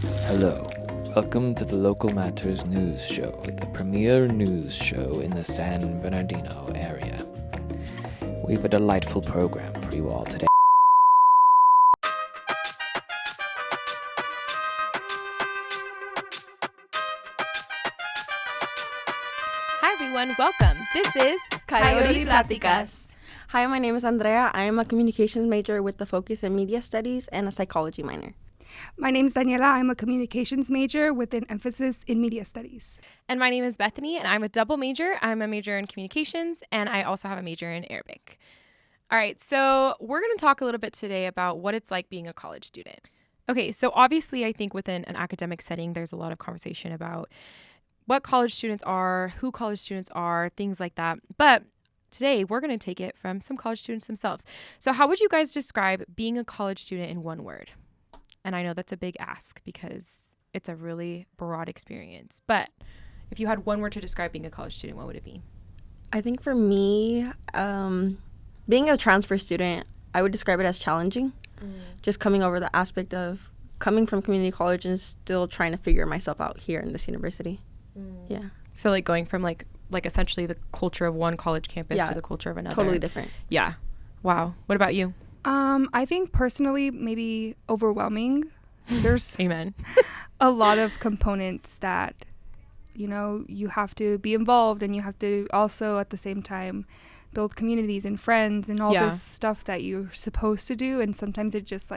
Hello, welcome to the Local Matters News Show, the premier news show in the San Bernardino area. We have a delightful program for you all today. Hi everyone, welcome. This is Coyote Platicas. Hi, my name is Andrea. I am a communications major with a focus in media studies and a psychology minor. My name is Daniela. I'm a communications major with an emphasis in media studies. And my name is Bethany, and I'm a double major. I'm a major in communications, and I also have a major in Arabic. All right, so we're going to talk a little bit today about what it's like being a college student. Okay, so obviously I think within an academic setting, there's a lot of conversation about what college students are, who college students are, things like that. But today we're going to take it from some college students themselves. So how would you guys describe being a college student in one word? And I know that's a big ask because it's a really broad experience. But if you had one word to describe being a college student, what would it be? I think for me, being a transfer student, I would describe it as challenging. Just coming over the aspect of coming from community college and still trying to figure myself out here in this university. Yeah. So like going from like essentially the culture of one college campus to the culture of another. Totally different. Yeah. Wow. What about you? I think personally, maybe overwhelming. There's Amen. a lot of components that, you have to be involved, and you have to also at the same time build communities and friends and all this stuff that you're supposed to do. And sometimes it just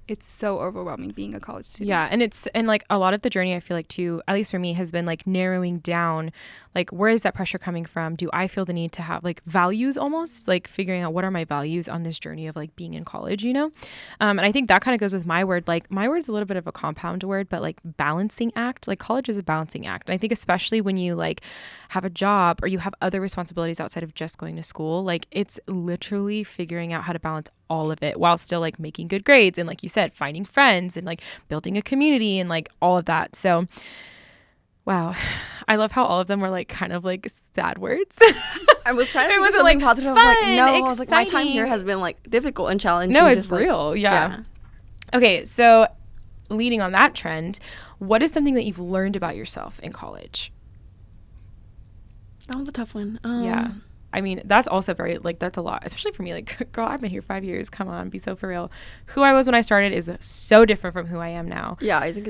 it's so overwhelming being a college student. Yeah. And like a lot of the journey, I feel like too, at least for me, has been like narrowing down, like, where is that pressure coming from? Do I feel the need to have like values, almost like figuring out what are my values on this journey of like being in college, And I think that kind of goes with my word. Like my word's a little bit of a compound word, but like balancing act, like college is a balancing act. And I think especially when you like have a job or you have other responsibilities outside of just going to school, like it's literally figuring out how to balance all of it while still like making good grades and, like you said, finding friends and like building a community and like all of that. So wow, I love how all of them were like kind of like sad words. I was trying to think of something positive. Fun, I was like, my time here has been like difficult and challenging. No, it's real. Yeah. Okay, so leading on that trend, what is something that you've learned about yourself in college? That was a tough one. Yeah. I mean, that's also very, like, that's a lot, especially for me. Like, girl, I've been here 5 years. Come on, be so for real. Who I was when I started is so different from who I am now. Yeah, I think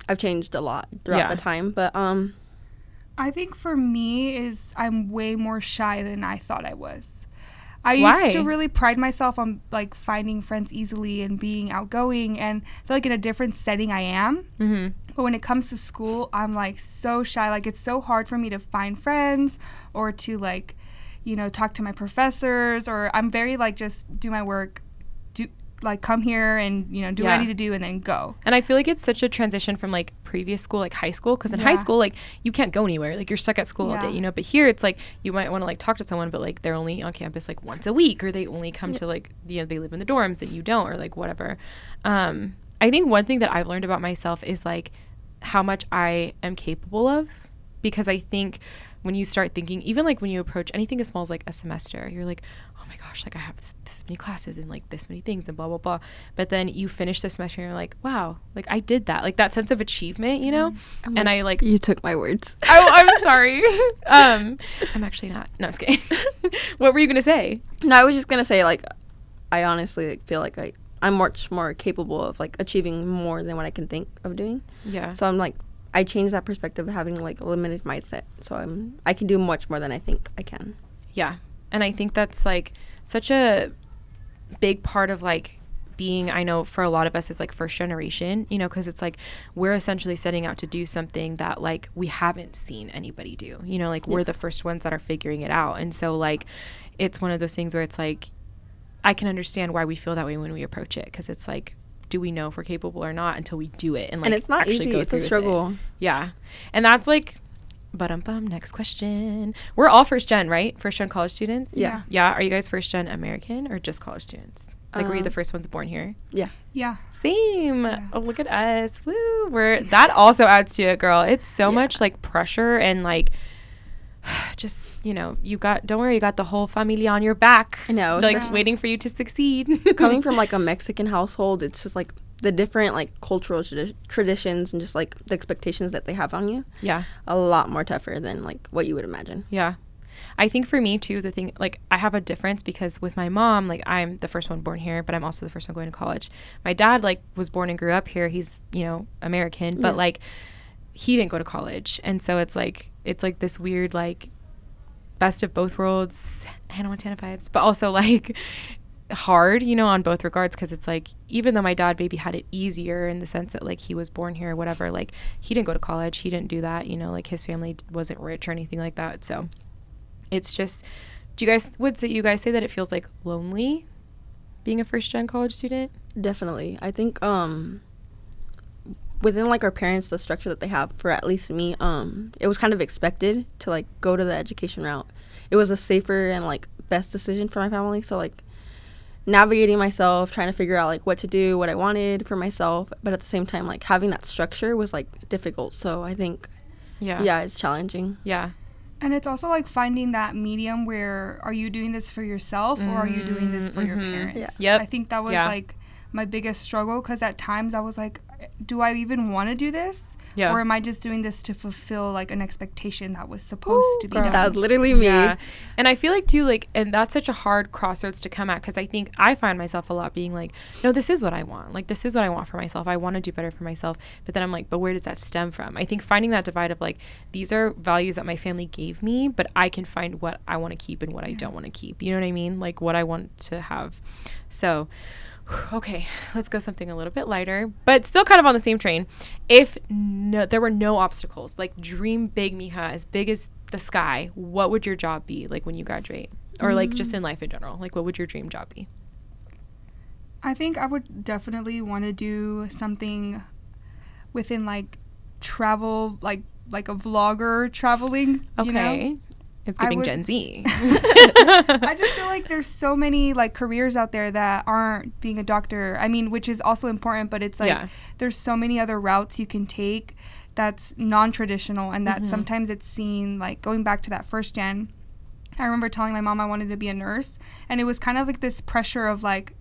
I've changed a lot throughout the time. But I think for me is I'm way more shy than I thought I was. I used to really pride myself on like finding friends easily and being outgoing, and I feel like in a different setting I am. Mm-hmm. But when it comes to school, I'm like so shy. Like it's so hard for me to find friends or to like, talk to my professors, or I'm very like just do my work, come here and do what I need to do and then go. And I feel like it's such a transition from like previous school, like high school, because in high school like you can't go anywhere, like you're stuck at school all day, but here it's like you might want to like talk to someone, but like they're only on campus like once a week, or they only come to like they live in the dorms and you don't, or like whatever. I think one thing that I've learned about myself is like how much I am capable of, because I think when you start thinking, even like when you approach anything as small as like a semester, you're like, oh my gosh, like I have this many classes and like this many things and blah, blah, blah. But then you finish the semester and you're like, wow, like I did that. Like that sense of achievement, And I like... You took my words. Oh, I'm sorry. I'm actually not. No, I'm just kidding. What were you going to say? No, I was just going to say like, I honestly like, feel like I'm much more capable of like achieving more than what I can think of doing. Yeah. So I'm like, I changed that perspective of having like a limited mindset. So I can do much more than I think I can. Yeah. And I think that's like such a big part of like being, I know for a lot of us is like first generation, because it's like we're essentially setting out to do something that like we haven't seen anybody do, like we're the first ones that are figuring it out. And so like it's one of those things where it's like I can understand why we feel that way when we approach it, because it's like, do we know if we're capable or not until we do it, and like, and it's not easy, it's a struggle. Yeah. And that's like, next question. We're all first gen, right? First gen college students. Yeah. Are you guys first gen American or just college students? Like, were you the first ones born here? Yeah. Same. Yeah. Oh, look at us. Woo. That also adds to it, girl. It's so much like pressure and like just, don't worry, you got the whole familia on your back. I know. Like waiting for you to succeed. Coming from like a Mexican household, it's just like the different like cultural traditions and just like the expectations that they have on you. Yeah. A lot more tougher than like what you would imagine. Yeah. I think for me too, the thing, like I have a difference because with my mom, like I'm the first one born here, but I'm also the first one going to college. My dad like was born and grew up here. He's, you know, American, but like he didn't go to college. And so it's like this weird, like best of both worlds, Hannah Montana vibes, but also like hard, you know, on both regards. Cause it's like, even though my dad maybe had it easier in the sense that like he was born here or whatever, like he didn't go to college. He didn't do that, you know, like his family wasn't rich or anything like that. So it's just, you guys say that it feels like lonely being a first gen college student? Definitely. I think within like our parents, the structure that they have, for at least me, it was kind of expected to like go to the education route. It was a safer and like best decision for my family. So like navigating myself, trying to figure out like what to do, what I wanted for myself, but at the same time like having that structure was like difficult. So I think it's challenging. Yeah. And it's also like finding that medium where are you doing this for yourself or are you doing this for your parents? Yeah. Yep. I think that was like my biggest struggle, because at times I was like, do I even want to do this? Yeah. Or am I just doing this to fulfill like an expectation that was supposed to be done? That's literally me. Yeah. And I feel like too, like, and that's such a hard crossroads to come at, because I think I find myself a lot being like, no, this is what I want. Like, this is what I want for myself. I want to do better for myself. But then I'm like, but where does that stem from? I think finding that divide of like, these are values that my family gave me, but I can find what I want to keep and what I don't want to keep. You know what I mean? Like what I want to have. So okay, let's go something a little bit lighter, but still kind of on the same train. If there were no obstacles, like dream big, mija, as big as the sky, what would your job be like when you graduate? Or like just in life in general? Like what would your dream job be? I think I would definitely want to do something within like travel, like a vlogger traveling. Okay. You know? It's giving Gen Z. I just feel like there's so many like careers out there that aren't being a doctor. I mean, which is also important, but it's like there's so many other routes you can take that's non-traditional, and that sometimes it's seen like going back to that first gen. I remember telling my mom I wanted to be a nurse, and it was kind of like this pressure of like,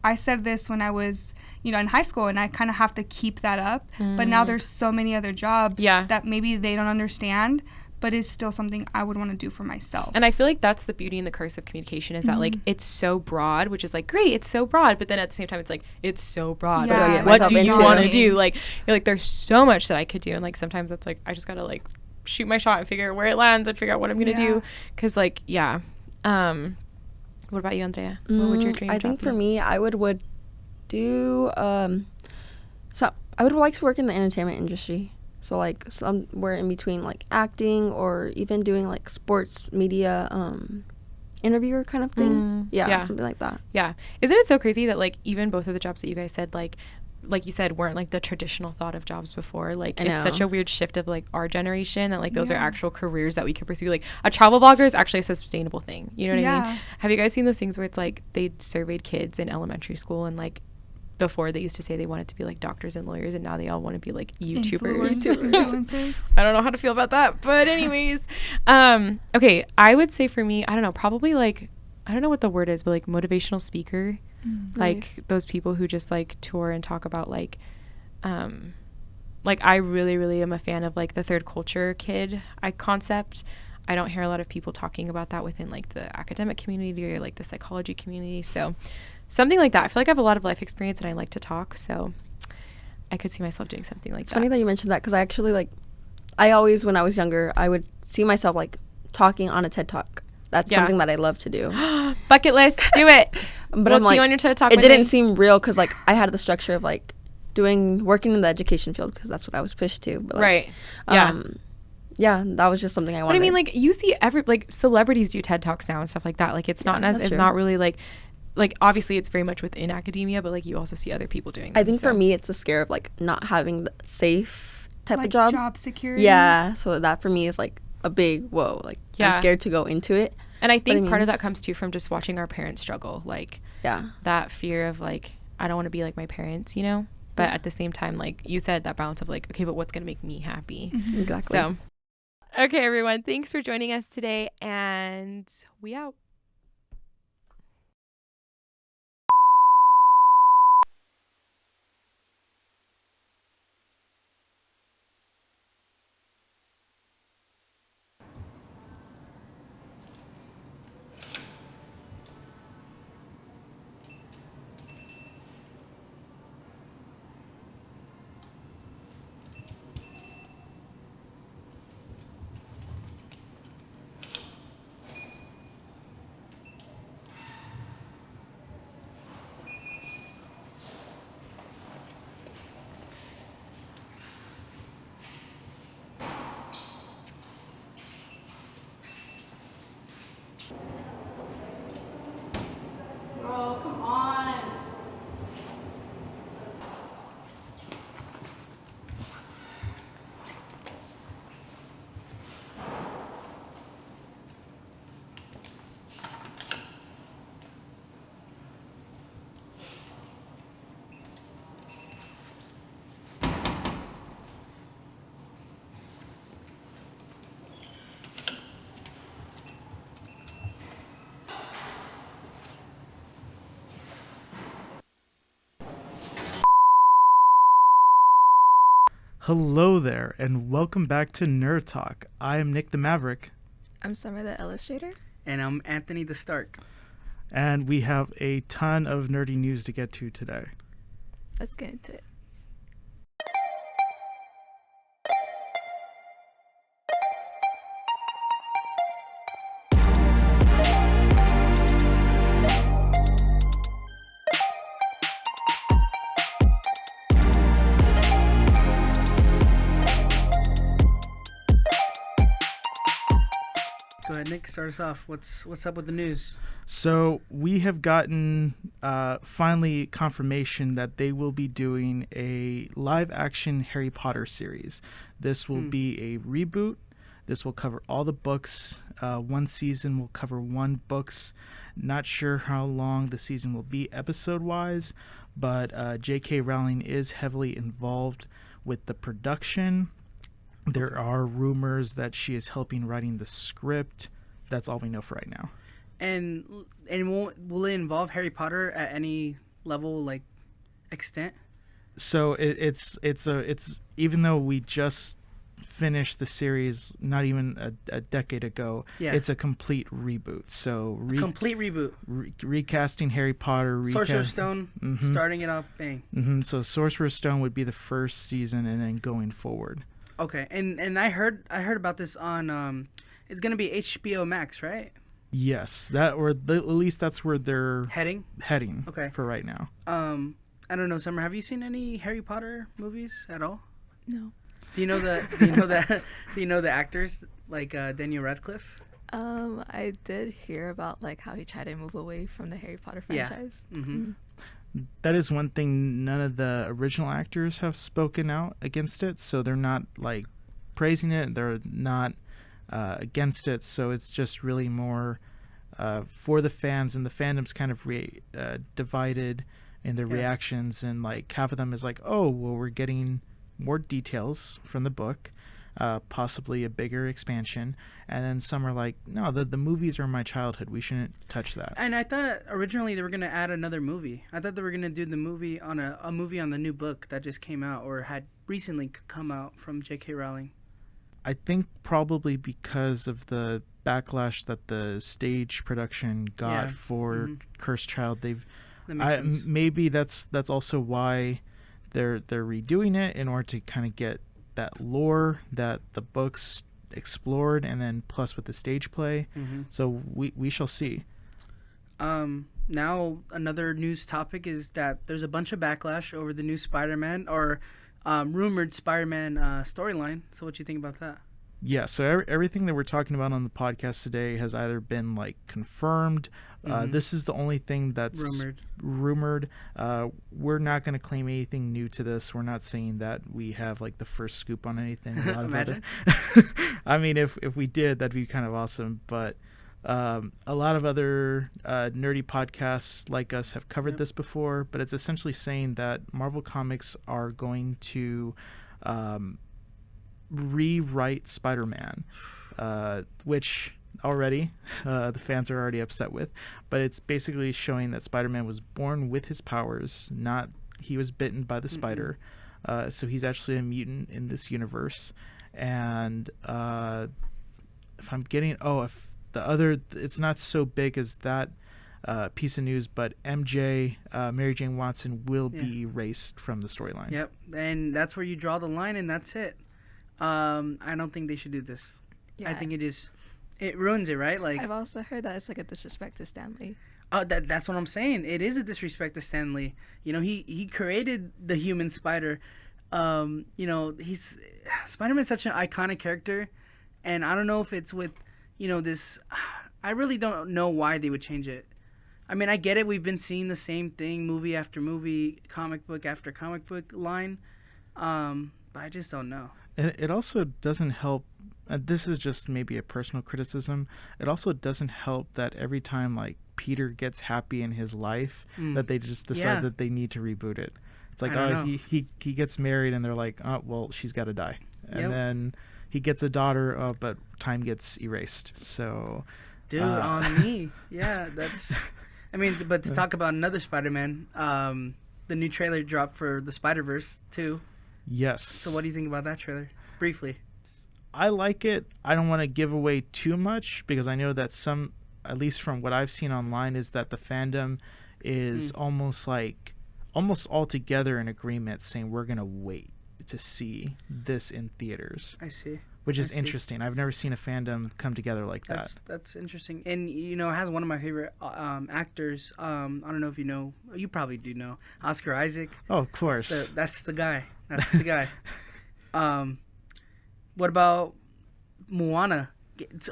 I said this when I was, you know, in high school, and I kind of have to keep that up. But now there's so many other jobs that maybe they don't understand, but is still something I would want to do for myself. And I feel like that's the beauty and the curse of communication, is that like it's so broad, which is like great, it's so broad, but then at the same time it's like it's so broad. Yeah. What do you want to do? Like you're like, there's so much that I could do, and like sometimes it's like I just gotta like shoot my shot and figure out where it lands and figure out what I'm gonna do. Because like what about you, Andrea? What would your dream job be? I think for me, I would do so I would like to work in the entertainment industry. So like somewhere in between like acting or even doing like sports media interviewer kind of thing. Something like that. Yeah. Isn't it so crazy that like even both of the jobs that you guys said, like you said, weren't like the traditional thought of jobs before. Like it's such a weird shift of like our generation that like those are actual careers that we could pursue. Like a travel blogger is actually a sustainable thing. You know what I mean? Have you guys seen those things where it's like they surveyed kids in elementary school, and like before they used to say they wanted to be like doctors and lawyers, and now they all want to be like YouTubers. Influencers. I don't know how to feel about that, but anyways, okay, I would say for me, I don't know, probably like, I don't know what the word is, but like motivational speaker, like those people who just like tour and talk about like I really, really am a fan of like the third culture kid concept. I don't hear a lot of people talking about that within like the academic community or like the psychology community. So something like that. I feel like I have a lot of life experience and I like to talk. So I could see myself doing something like that. It's funny that you mentioned that, because I actually like, I always, when I was younger, I would see myself like talking on a TED Talk. That's something that I love to do. Bucket list, do it. But we'll I'm see like, you on your TED Talk. It didn't seem real, because like I had the structure of like working in the education field, because that's what I was pushed to. But, like, yeah, that was just something I wanted. But I mean, like you see like celebrities do TED Talks now and stuff like that. Like it's not really like obviously it's very much within academia, but like you also see other people doing them. I think for me it's the scare of like not having the safe type of job security. Yeah, so that for me is like a big whoa. Like I'm scared to go into it. And I think part of that comes too from just watching our parents struggle. Like that fear of like, I don't want to be like my parents, you know? But at the same time, like you said, that balance of like, okay, but what's going to make me happy? Exactly. So, okay, everyone. Thanks for joining us today, and we out. Hello there, and welcome back to Nerd Talk. I am Nick the Maverick. I'm Summer the Illustrator. And I'm Anthony the Stark. And we have a ton of nerdy news to get to today. Let's get into it. Go ahead, Nick. Start us off. What's up with the news? So we have gotten finally confirmation that they will be doing a live-action Harry Potter series. This will be a reboot. This will cover all the books. One season will cover one books. Not sure how long the season will be episode-wise, but J.K. Rowling is heavily involved with the production. There are rumors that she is helping writing the script. That's all we know for right now. And will it involve Harry Potter at any level, like extent? So it's even though we just finished the series not even a decade ago, it's a complete reboot. So complete reboot. Recasting Harry Potter. Sorcerer's Stone, starting it off, bang. So Sorcerer's Stone would be the first season, and then going forward. Okay, and I heard about this on it's gonna be HBO Max, right? Yes, at least that's where they're heading. Okay, for right now. I don't know, Summer. Have you seen any Harry Potter movies at all? No. Do you know the actors like Daniel Radcliffe? I did hear about like how he tried to move away from the Harry Potter franchise. Yeah. Mm-hmm. That is one thing. None of the original actors have spoken out against it, so they're not like praising it. They're not against it. So it's just really more for the fans, and the fandom's kind of divided in their reactions. And like half of them is like, oh, well, we're getting more details from the book, possibly a bigger expansion, and then some are like, no, the movies are my childhood, we shouldn't touch that. And I thought originally they were going to add another movie. I thought they were going to do the movie on a movie on the new book that just came out or had recently come out from J.K. Rowling. I think probably because of the backlash that the stage production got for Cursed Child, maybe that's also why they're redoing it, in order to kind of get that lore that the books explored, and then plus with the stage play. So we shall see. Now another news topic is that there's a bunch of backlash over the new Spider-Man or rumored Spider-Man storyline. So what do you think about that? Yeah, so everything that we're talking about on the podcast today has either been like confirmed. This is the only thing that's rumored. We're not going to claim anything new to this. We're not saying that we have like the first scoop on anything. Imagine. I mean, if we did, that'd be kind of awesome. But a lot of other nerdy podcasts like us have covered this before. But it's essentially saying that Marvel Comics are going to rewrite Spider-Man, which already the fans are already upset with, but it's basically showing that Spider-Man was born with his powers, not he was bitten by the spider. So he's actually a mutant in this universe. And if I'm getting it's not so big as that piece of news, but MJ, Mary Jane Watson, will be erased from the storyline. Yep, and that's where you draw the line, and that's it. I don't think they should do this. I think it ruins it, right? Like, I've also heard that it's like a disrespect to Stan Lee. Oh, that's what I'm saying. It is a disrespect to Stan Lee. You know, he created the human spider. You know, Spider-Man's such an iconic character, and I don't know if it's with, you know, this. I really don't know why they would change it. I mean, I get it. We've been seeing the same thing, movie after movie, comic book after comic book line, but I just don't know. It also doesn't help. This is just maybe a personal criticism. It also doesn't help that every time like Peter gets happy in his life, that they just decide that they need to reboot it. It's like, he gets married, and they're like, oh, well, she's got to die. And then he gets a daughter, but time gets erased. So, dude, on me. Yeah, that's. I mean, but to talk about another Spider-Man, the new trailer dropped for the Spider-Verse 2. Yes. So what do you think about that trailer? Briefly. I like it. I don't want to give away too much because I know that some, at least from what I've seen online, is that the fandom is almost all together in agreement saying we're going to wait to see this in theaters. I see. Which is interesting. I've never seen a fandom come together like that. That's interesting. And, you know, it has one of my favorite actors. I don't know if you know. You probably do know. Oscar Isaac. Oh, of course. That's the guy. That's the guy. What about Moana?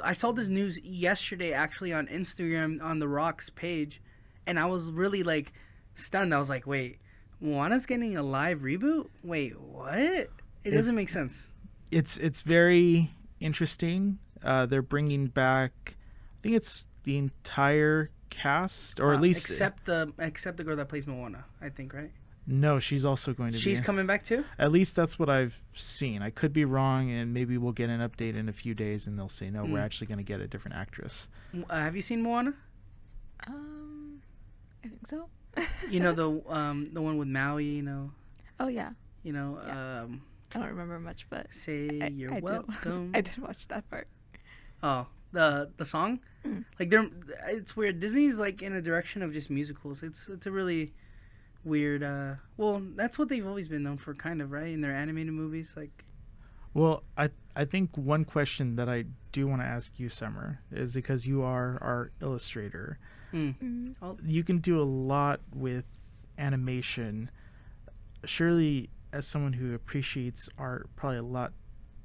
I saw this news yesterday, actually, on Instagram on The Rock's page. And I was really, like, stunned. I was like, wait, Moana's getting a live reboot? Wait, what? It doesn't make sense. It's very interesting. They're bringing back, I think it's the entire cast, or at least except the girl that plays Moana, I think, right? No, she's also going to be. She's coming back too? At least that's what I've seen. I could be wrong, and maybe we'll get an update in a few days, and they'll say, no, we're actually going to get a different actress. Have you seen Moana? I think so. You know, the one with Maui, you know? Oh, yeah. You know, yeah. I don't remember much, but you're welcome. I did watch that part. Oh, the song? Like, it's weird. Disney's, like, in a direction of just musicals. It's a really weird, well, that's what they've always been known for, kind of, right? In their animated movies, like. Well, I think one question that I do want to ask you, Summer, is because you are our illustrator. You can do a lot with animation. Surely, as someone who appreciates art probably a lot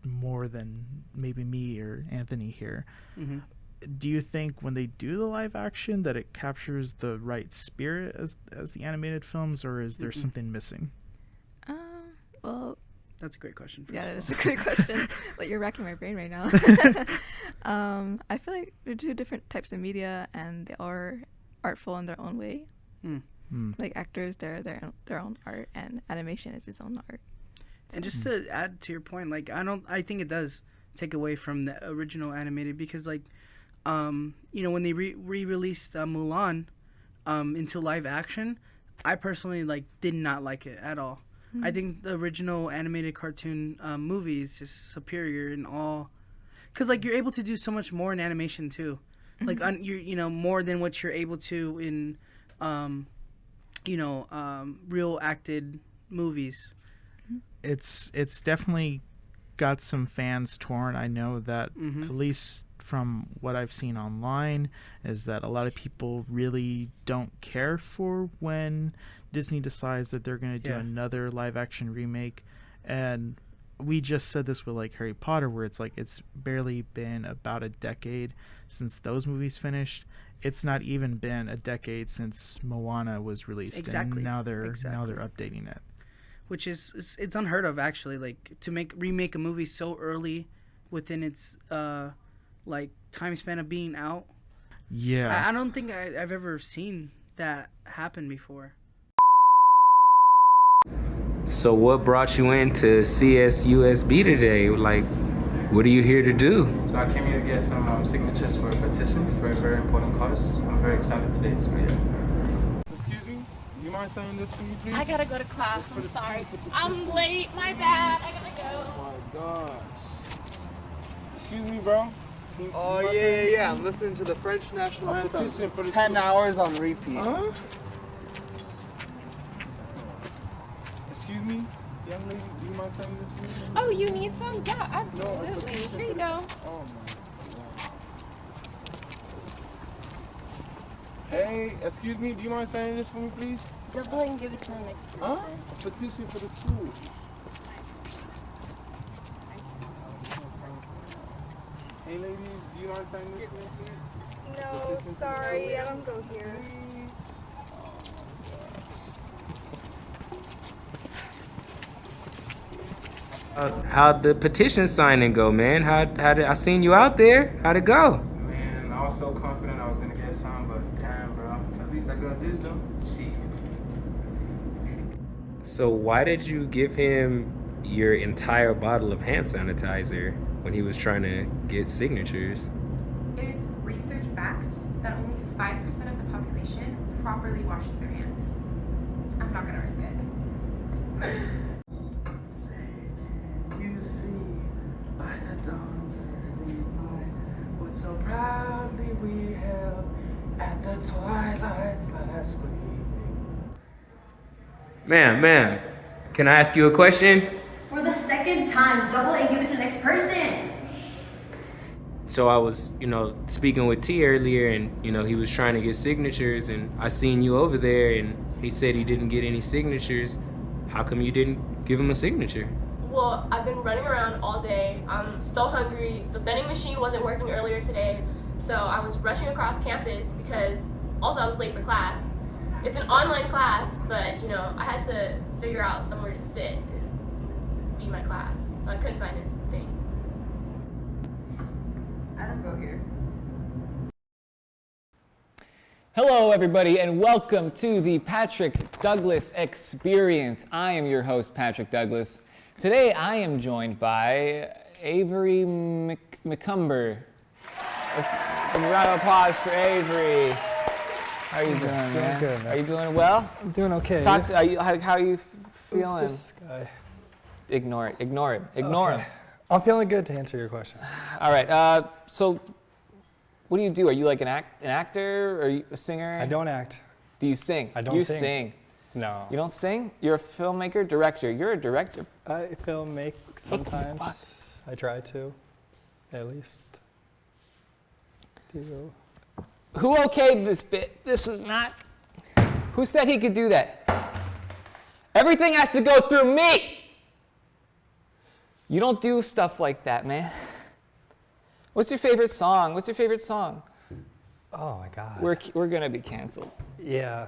more than maybe me or Anthony here, do you think when they do the live action that it captures the right spirit as the animated films, or is there something missing? Well, that's a great question. Yeah, that is a great question. Like, you're racking my brain right now. I feel like they're two different types of media, and they are artful in their own way. Like, actors, they're their own art, and animation is its own art. So. And just to add to your point, like, I think it does take away from the original animated, because, like, you know, when they re-released Mulan into live action, I personally, like, did not like it at all. I think the original animated cartoon movie is just superior in all, because, like, you're able to do so much more in animation too, like you know, more than what you're able to in you know, real acted movies. It's definitely got some fans torn. I know that at least from what I've seen online is that a lot of people really don't care for when Disney decides that they're going to do another live action remake. And we just said this with, like, Harry Potter, where it's like it's barely been about a decade since those movies finished. It's not even been a decade since Moana was released. Exactly. And now they're updating it. Which is it's unheard of, actually, like, to remake a movie so early within its like time span of being out. Yeah. I don't think I've ever seen that happen before. So what brought you into CSUSB today? Like, what are you here to do? So I came here to get some signatures for a petition for a very important cause. I'm very excited today to be here. Excuse me? Do you mind saying this to me, please? I gotta go to class. I'm sorry. I'm late. My bad. I gotta go. Oh my gosh. Excuse me, bro. Oh, yeah. I'm listening to the French national anthem. 10 hours on repeat. Huh? Excuse me, young lady, do you mind saying this to me? Oh, you need some? Yeah, absolutely. Here you go. Oh my God. Hey, excuse me, do you mind saying this for me, please? Double and give it to the next person. Huh? A petition for the school. Hey ladies, do you mind saying this for me, please? No, sorry, I don't go here. Please. How'd the petition signing go, man? How did I seen you out there? How'd it go? Man, I was so confident I was gonna get some, but damn, bro. At least I got this though. Shit. So why did you give him your entire bottle of hand sanitizer when he was trying to get signatures? It is research backed that only 5% of the population properly washes their hands. I'm not gonna risk it. see by the dawn's early light what so proudly we held at the twilight's last gleaming. Ma'am, can I ask you a question? For the second time, double and give it to the next person. So I was, speaking with T earlier, and, he was trying to get signatures, and I seen you over there, and he said he didn't get any signatures. How come you didn't give him a signature? Well, I've been running around all day. I'm so hungry. The vending machine wasn't working earlier today, so I was rushing across campus because also I was late for class. It's an online class, but, I had to figure out somewhere to sit and be my class, so I couldn't sign this thing. I don't go here. Hello, everybody, and welcome to the Patrick Douglas Experience. I am your host, Patrick Douglas. Today, I am joined by Avery McCumber. Let's give a round of applause for Avery. How are you doing, man? Good, man. Are you doing well? I'm doing okay. How are you feeling? Who's this guy? Ignore it. Okay. him. I'm feeling good to answer your question. All right. So, what do? Are you like an actor? Are you a singer? I don't act. Do you sing? I don't sing. You sing. No. You don't sing? You're a filmmaker, director. You're a director. I make sometimes. I try to, at least. Who okayed this bit? This was not. Who said he could do that? Everything has to go through me. You don't do stuff like that, man. What's your favorite song? Oh my God. We're gonna be canceled. Yeah.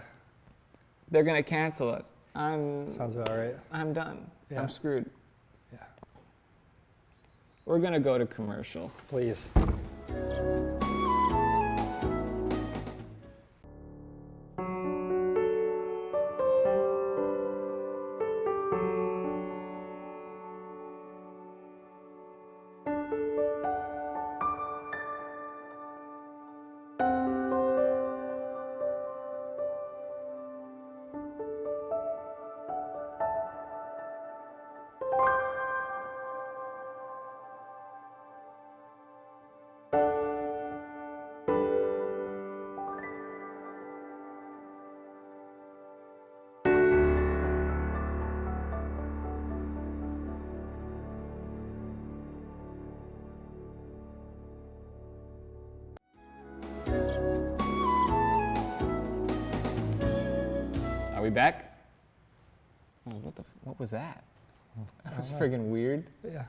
They're gonna cancel us. Sounds about right. I'm done. Yeah. I'm screwed. Yeah. We're gonna go to commercial. Please. Are we back? Oh, what was that? That was friggin' weird. Yeah.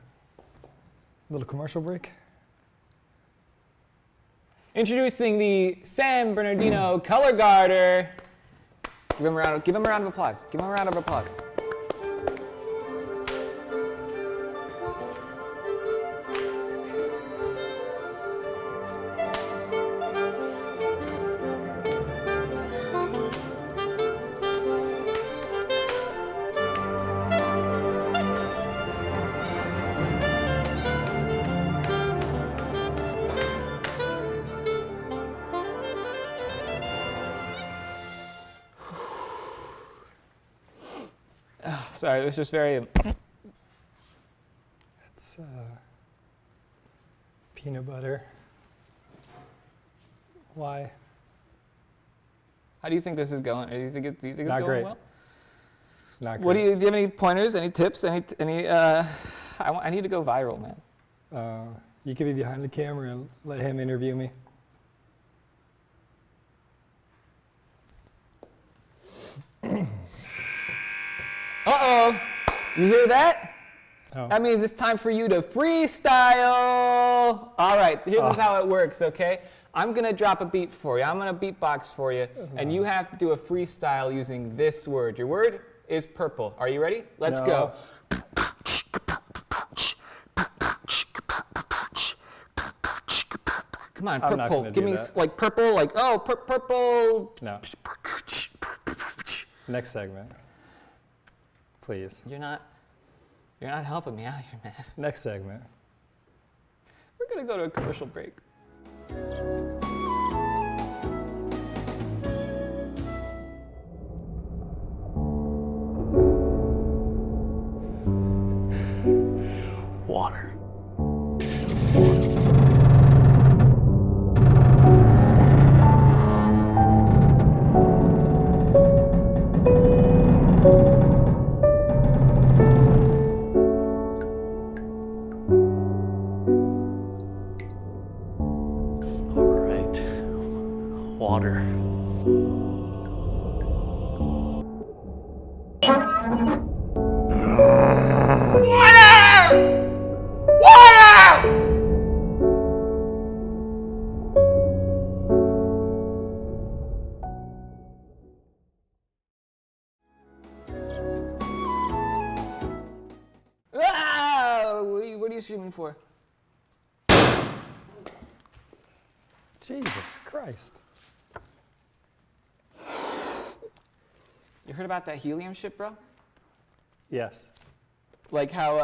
Little commercial break. Introducing the San Bernardino Color Guarder. Give him a round of applause. Oh, sorry, it was just very. It's peanut butter. Why? How do you think this is going? Do you think it's Not going great. well? Not What great. do you have any pointers? Any tips? I need to go viral, man. You can be behind the camera and let him interview me. Uh-oh. You hear that? Oh. That means it's time for you to freestyle. All right, here's how it works, okay? I'm going to drop a beat for you. I'm going to beatbox for you, and you have to do a freestyle using this word. Your word is purple. Are you ready? Let's go. Come on, purple. Give me like purple, like, oh, purple. No. Next segment. Please. You're not helping me out here, man. Next segment. We're going to go to a commercial break. water. All right, water. Ah! What are you screaming for? Jesus Christ. You heard about that helium shit, bro? Yes. Like how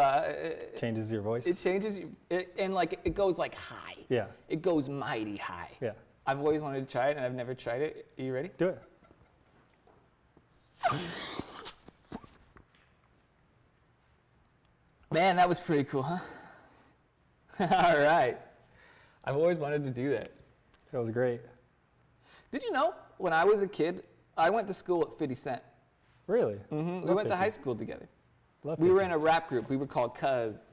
Changes your voice? it changes you, and like it goes like high. Yeah. It goes mighty high. Yeah. I've always wanted to try it, and I've never tried it. Are you ready? Do it. Man, that was pretty cool, huh? All right. I've always wanted to do that. That was great. Did you know, when I was a kid, I went to school at 50 Cent. Really? Mm-hmm. We went to high school together. Love We were 50. in a rap group. We were called Cuz.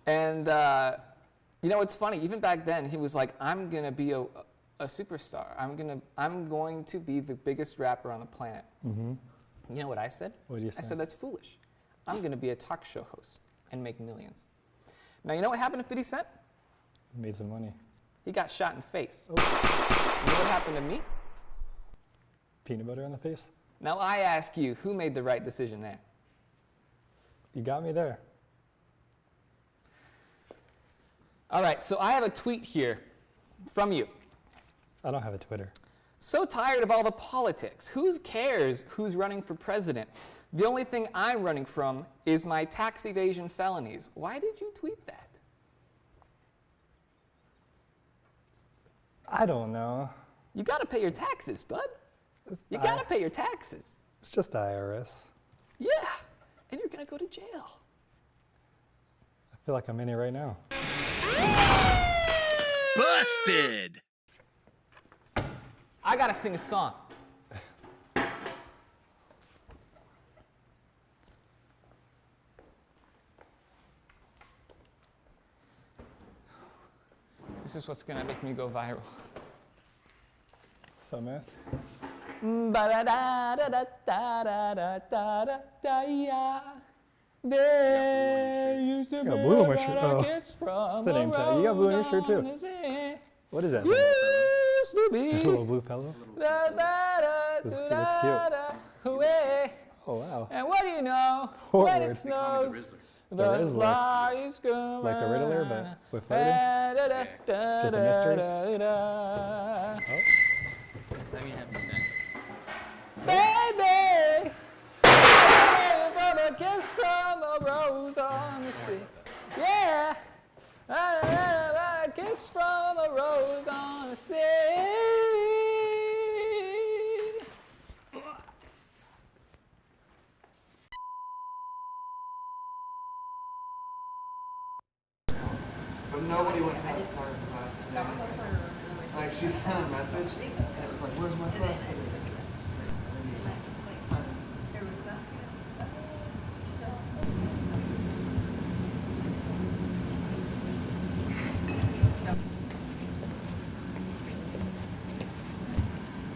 And, you know, it's funny. Even back then, he was like, I'm going to be a superstar. I'm going to be the biggest rapper on the planet. Mm-hmm. You know what I said? What did you I say? said, that's foolish. I'm going to be a talk show host and make millions. Now, you know what happened to 50 Cent? Made some money. He got shot in the face. Oh. You know what happened to me? Peanut butter on the face? Now I ask you, who made the right decision there? You got me there. All right, so I have a tweet here from you. I don't have a Twitter. So tired of all the politics. Who cares who's running for president? The only thing I'm running from is my tax evasion felonies. Why did you tweet that? I don't know. You gotta pay your taxes, bud. You gotta pay your taxes. It's just the IRS. Yeah, and you're gonna go to jail. I feel like I'm in it right now. Busted! I gotta sing a song. This is what's gonna make me go viral. What's up, man? There used to You be got blue on my a shirt. better Oh. kiss from What's the name a tag? You got blue on your shirt too. rose on What is that? Used to be Just a little blue fellow? He looks cute. Oh, wow. And what do you know? What When word? it snows, The Rizzler. flies go Like the Riddler, but with fighting? It's just a mystery? Oh. Let me have the snack. Baby, from a kiss from a rose on the sea. Yeah, a kiss from a rose on the sea. But nobody went to that part of class today. Like, she sent a message, and it was like, where's my class today?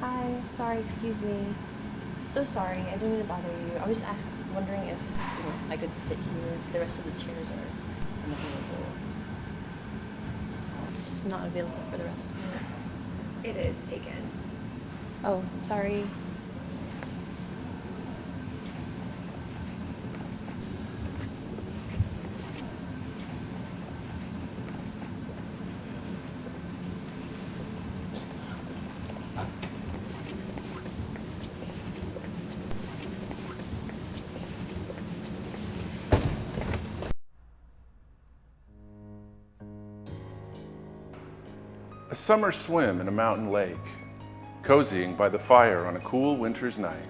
Hi, sorry, excuse me. So sorry, I didn't mean to bother you. I was just wondering if I could sit here if the rest of the chairs are unavailable. It's not available for the rest of it. It is taken. Oh, sorry. A summer swim in a mountain lake, cozying by the fire on a cool winter's night,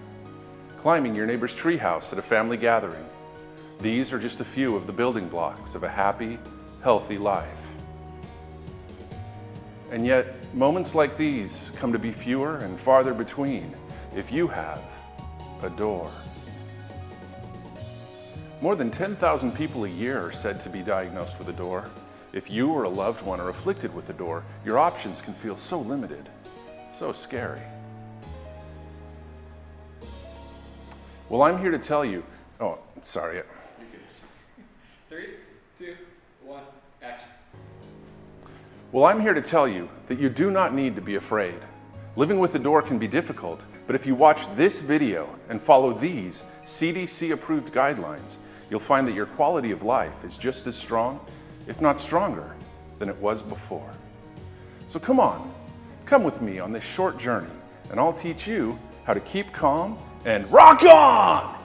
climbing your neighbor's treehouse at a family gathering, These are just a few of the building blocks of a happy, healthy life. And yet, moments like these come to be fewer and farther between if you have a door. More than 10,000 people a year are said to be diagnosed with a door. If you or a loved one are afflicted with a door, your options can feel so limited, so scary. Well, I'm here to tell you, oh, sorry. 3, 2, 1, action. Well, I'm here to tell you that you do not need to be afraid. Living with a door can be difficult, but if you watch this video and follow these CDC-approved guidelines, you'll find that your quality of life is just as strong, if not stronger, than it was before. So come on, come with me on this short journey, and I'll teach you how to keep calm and rock on!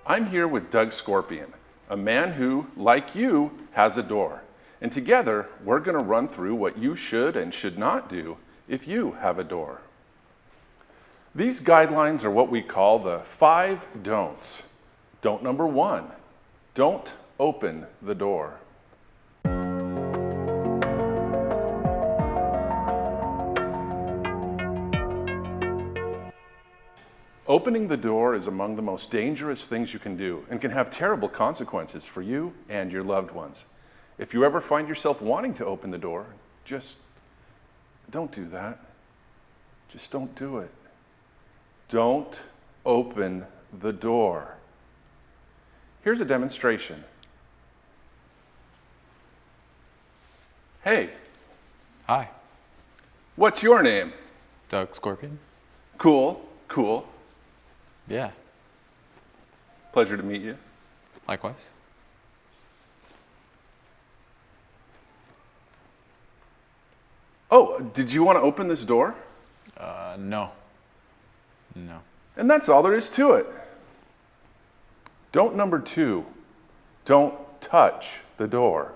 I'm here with Doug Scorpion, a man who, like you, has a door. And together, we're going to run through what you should and should not do if you have a door. These guidelines are what we call the 5 don'ts. Don't number 1, don't open the door. Opening the door is among the most dangerous things you can do and can have terrible consequences for you and your loved ones. If you ever find yourself wanting to open the door, just don't do that. Just don't do it. Don't open the door. Here's a demonstration. Hey. Hi. What's your name? Doug Scorpion. Cool, cool. Yeah. Pleasure to meet you. Likewise. Oh, did you want to open this door? No. No. And that's all there is to it. Don't number 2, don't touch the door.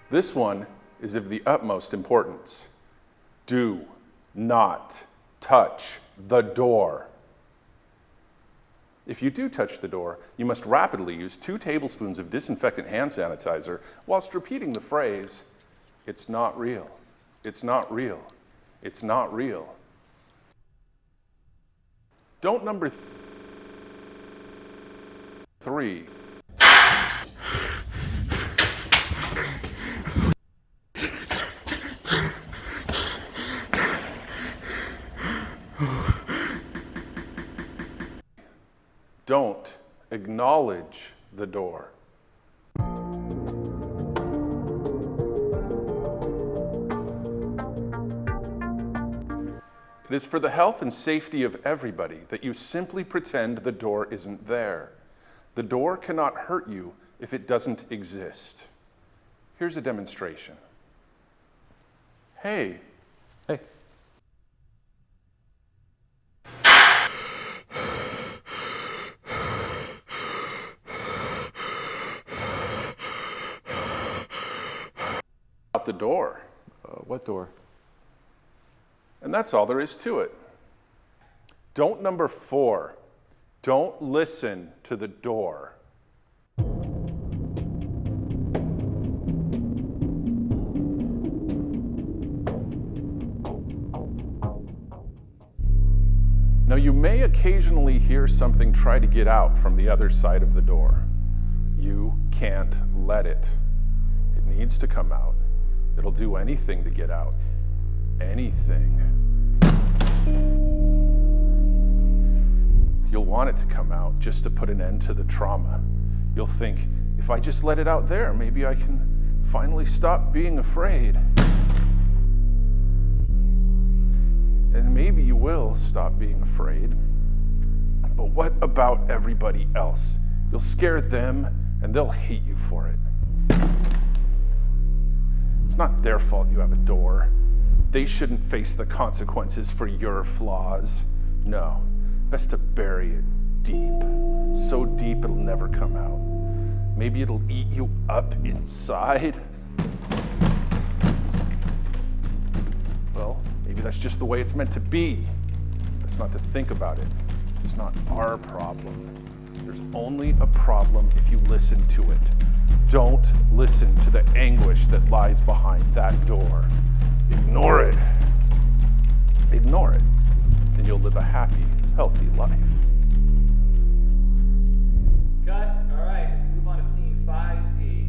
This one is of the utmost importance. Do not touch the door. If you do touch the door, you must rapidly use 2 tablespoons of disinfectant hand sanitizer whilst repeating the phrase, "It's not real, it's not real, it's not real." Don't number 3. Don't acknowledge the door. It is for the health and safety of everybody that you simply pretend the door isn't there. The door cannot hurt you if it doesn't exist. Here's a demonstration. Hey. Hey. Out the door. What door? And that's all there is to it. Don't number 4, don't listen to the door. Now you may occasionally hear something try to get out from the other side of the door. You can't let it. It needs to come out. It'll do anything to get out. Anything. You'll want it to come out just to put an end to the trauma. You'll think, if I just let it out there, maybe I can finally stop being afraid. And maybe you will stop being afraid. But what about everybody else? You'll scare them and they'll hate you for it. It's not their fault you have a door. They shouldn't face the consequences for your flaws. No, best to bury it deep, so deep it'll never come out. Maybe it'll eat you up inside. Well, maybe that's just the way it's meant to be. That's not to think about it. It's not our problem. There's only a problem if you listen to it. Don't listen to the anguish that lies behind that door. Ignore it. Ignore it, and you'll live a happy, healthy life. Cut. All right, let's move on to scene 5B.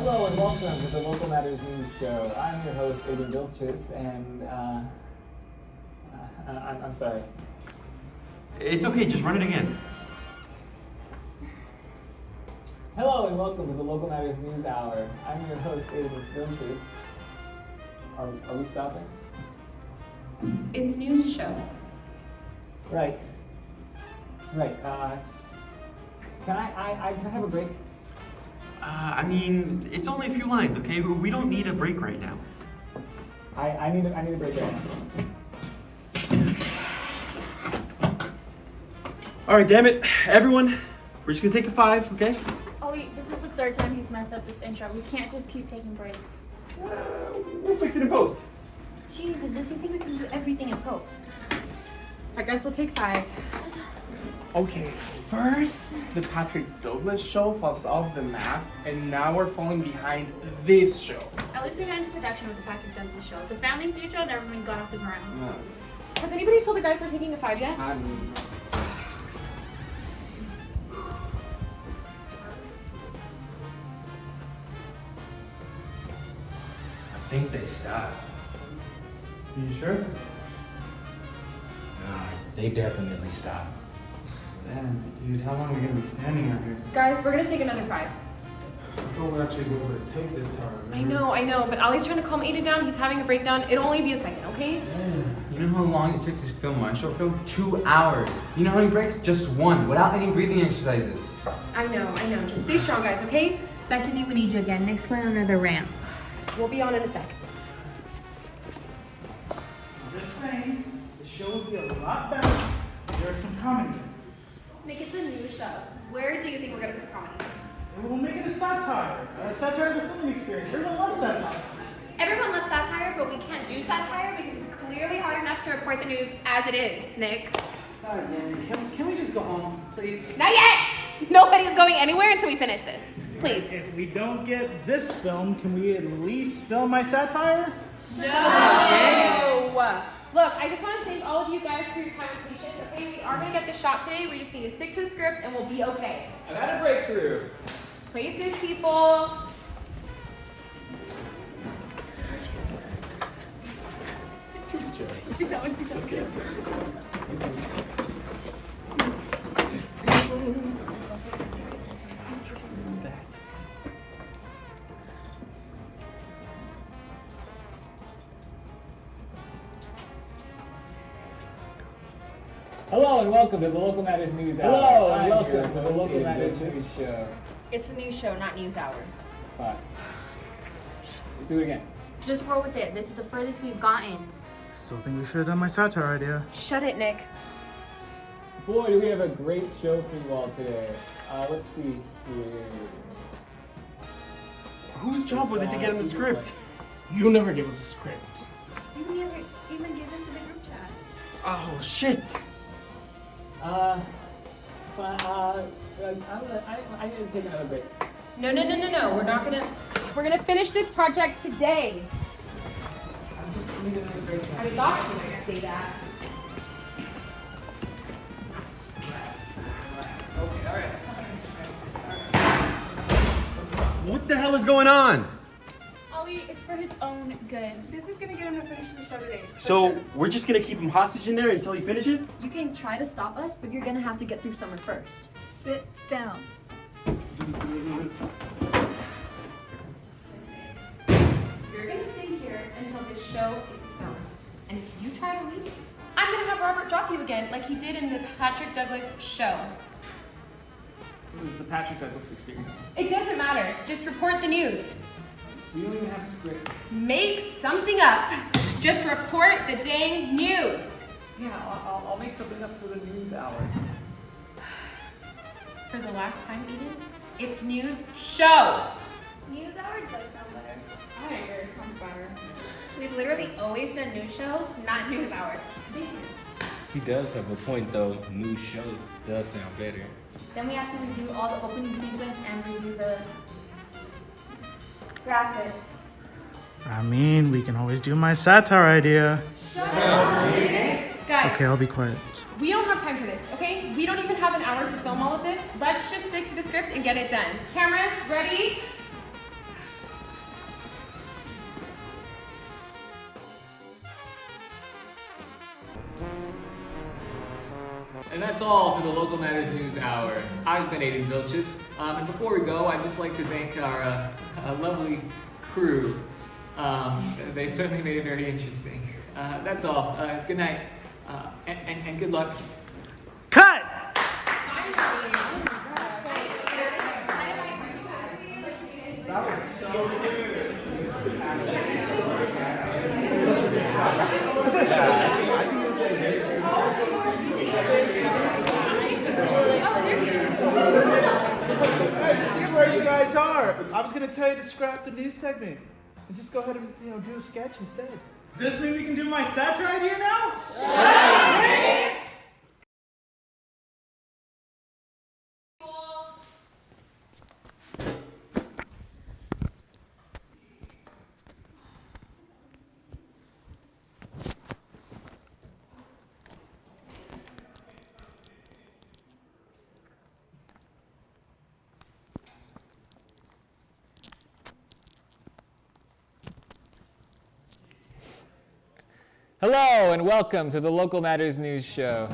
Hello and welcome to the Local Matters News Show. I'm your host, Aiden Vilchis, and I'm sorry. It's okay, just run it again. Hello and welcome to the Local Matters News Hour. I'm your host, Aiden Vilchis. Are we stopping? It's news show. Right. Can I have a break? I mean, it's only a few lines, okay? We don't need a break right now. I need a break right now. All right, damn it, everyone. We're just gonna take a 5, okay? Ollie, this is the 3rd time he's messed up this intro. We can't just keep taking breaks. We'll fix it in post. Jesus, does he think we can do everything in post? I guess we'll take 5. Okay, first the Patrick Douglas show falls off the map, and now we're falling behind this show. At least we got into production with the Patrick Douglas show. The Family Feud show never even got off the ground. Has anybody told the guys we're taking a 5 yet? I think they stopped. You sure? Nah, they definitely stopped. Damn, dude, how long are we gonna be standing out here? Guys, we're gonna take another 5. I thought we actually going for the take this time, man. I know, but Ollie's trying to calm Aiden down. He's having a breakdown. It'll only be a second, okay? You know how long it took to film my short film? 2 hours. You know how many breaks? Just 1, without any breathing exercises. I know. Just stay strong, guys, okay? Bethany, we need you again. Next one, another ramp. We'll be on in a sec. I'm just saying, the show would be a lot better if there was some comedy. Nick, it's a new show. Where do you think we're gonna put comedy? And we'll make it a satire of the filming experience. Everyone loves satire. Everyone loves satire, but we can't do satire because it's clearly hard enough to report the news as it is, Nick. God damn it. Can we just go home, please? Not yet! Nobody's going anywhere until we finish this. Please. If we don't get this film, can we at least film my satire? No! Look, I just want to thank all of you guys for your time and patience. Okay, we are going to get this shot today. We just need to stick to the script and we'll be okay. I've had a breakthrough. Places, people. Hello and welcome to the Local Matters News Hour. Hello and I'm welcome your to the host, Local Aiden Matters Vilchis. News Show. It's a news show, not news hour. 5. Let's do it again. Just roll with it. This is the furthest we've gotten. Still think we should have done my satire idea. Shut it, Nick. Boy, do we have a great show for you all today. Let's see here. Whose job was it to get him the script? You never give us a script. You never even give us in the group chat. Oh, shit. I need to take another break. No. We're gonna finish this project today. I thought you might say that. What the hell is going on? Ollie, it's for his own good. This is gonna get him to finish the show today. So we're just gonna keep him hostage in there until he finishes? You can try to stop us, but you're gonna have to get through summer first. Sit down. You're gonna stay here until this show is filmed. And if you try to leave, I'm gonna have Robert drop you again like he did in the Patrick Douglas show. It was the Patrick Douglas experience. It doesn't matter. Just report the news. We don't even have a script. Make something up. Just report the dang news. Yeah, I'll make something up for the news hour. For the last time, Eden, it's news show. News hour does sound better. I agree. It sounds better. We've literally always done news show, not news hour. He does have a point though. New show does sound better. Then we have to redo all the opening sequence and redo the graphics. I mean, we can always do my satire idea. Guys, Okay, I'll be quiet. we don't have time for this, okay? We don't even have an hour to film all of this. Let's just stick to the script and get it done. Cameras, ready? that's all for the Local Matters News Hour. I've been Aiden Vilchis, and before we go, I'd just like to thank our lovely crew. They certainly made it very interesting. That's all. Good night, and good luck. Cut! That was so good. Hey, this is where you guys are. I was gonna tell you to scrap the news segment and just go ahead and do a sketch instead. Does this mean we can do my satire idea now? Hello and welcome to the Local Matters News Show.